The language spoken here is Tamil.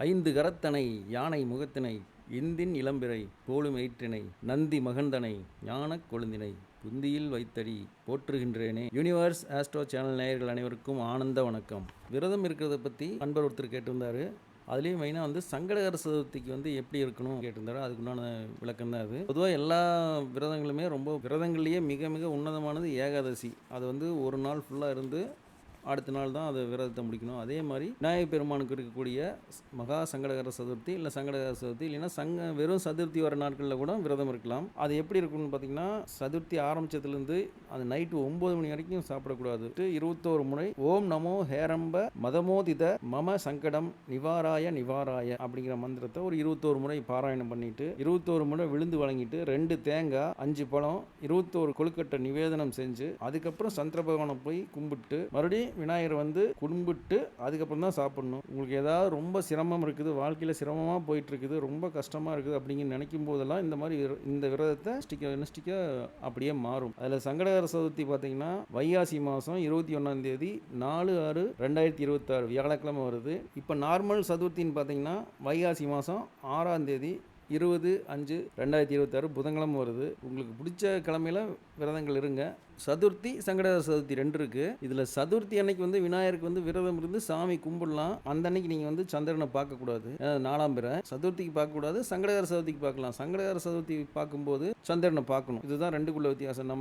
ஐந்து கரத்தனை யானை முகத்தினை இந்தின் இளம்பிறை போலும் எயிற்றினை நந்தி மகந்தனை ஞானக் கொழுந்தினை புந்தியில் வைத்தடி போற்றுகின்றேனே. யூனிவர்ஸ் ஆஸ்ட்ரோ சேனல் நேயர்கள் அனைவருக்கும் ஆனந்த வணக்கம். விரதம் இருக்கிறத பற்றி அன்பர் ஒருத்தர் கேட்டிருந்தாரு. அதுலேயும் மெயினாக சங்கடகர சதுர்த்திக்கு எப்படி இருக்கணும் கேட்டிருந்தாரு. அதுக்குண்டான விளக்கம் தான் அது. பொதுவாக எல்லா விரதங்களுமே ரொம்ப விரதங்கள்லேயே மிக மிக உன்னதமானது ஏகாதசி. அது ஒரு நாள் ஃபுல்லாக இருந்து அடுத்த நாள் தான் அதை விரதத்தை முடிக்கணும். அதே மாதிரி விநாயகப் பெருமானுக்கு இருக்கக்கூடிய மகா சங்கடகர சதுர்த்தி இல்லை சங்கடகர சதுர்த்தி இல்லைன்னா வெறும் சதுர்த்தி வர நாட்களில் கூட விரதம் இருக்கலாம். அது எப்படி இருக்குன்னு பார்த்தீங்கன்னா, சதுர்த்தி ஆரம்பித்ததுலேருந்து அது நைட்டு 9 மணி வரைக்கும் சாப்பிடக்கூடாது. 21 முறை ஓம் நமோ ஹேரம்ப மதமோதித மம சங்கடம் நிவாராய நிவாராய அப்படிங்கிற மந்திரத்தை ஒரு 21 முறை பாராயணம் பண்ணிட்டு 21 முறை விழுந்து வழங்கிட்டு 2 தேங்காய் 5 பழம் 21 கொழுக்கட்டை நிவேதனம் செஞ்சு அதுக்கப்புறம் சந்திர பகவானை போய் கும்பிட்டு மறுபடியும் விநாயகர் கும்பிட்டு அதுக்கப்புறம் தான் சாப்பிடணும். உங்களுக்கு ஏதாவது ரொம்ப சிரமம் இருக்குது, வாழ்க்கையில் சிரமமாக போயிட்டு இருக்குது, ரொம்ப கஷ்டமாக இருக்குது அப்படிங்கிற நினைக்கும் போதெல்லாம் இந்த விரதத்தை ஸ்டிக்காக அப்படியே மாறும். அதில் சங்கடகர சதுர்த்தி பார்த்தீங்கன்னா வைகாசி மாதம் 21ஆம் தேதி 4/6/2026 வியாழக்கிழமை வருது. இப்போ நார்மல் சதுர்த்தின்னு பார்த்தீங்கன்னா வைகாசி மாதம் 6ஆம் தேதி 20/5/2026 புதன்கிழமை வருது. உங்களுக்கு பிடிச்ச கிழமையில விரதங்கள் இருங்க. சதுர்த்தி சங்கடகர சதுர்த்தி 2 இருக்குது. இதில் சதுர்த்தி அன்னைக்கு விநாயகருக்கு விரதம் இருந்து சாமி கும்பிடலாம். அந்த அன்னைக்கு நீங்கள் சந்திரனை பார்க்கக்கூடாது, 4ஆம் பிறை. சதுர்த்திக்கு பார்க்கக்கூடாது, சங்கடகர சதுர்த்திக்கு பார்க்கலாம். சங்கடகர சதுர்த்தி பார்க்கும்போது சந்திரனை பார்க்கணும். இதுதான் ரெண்டுக்குள்ள வித்தியாசம். நம்ம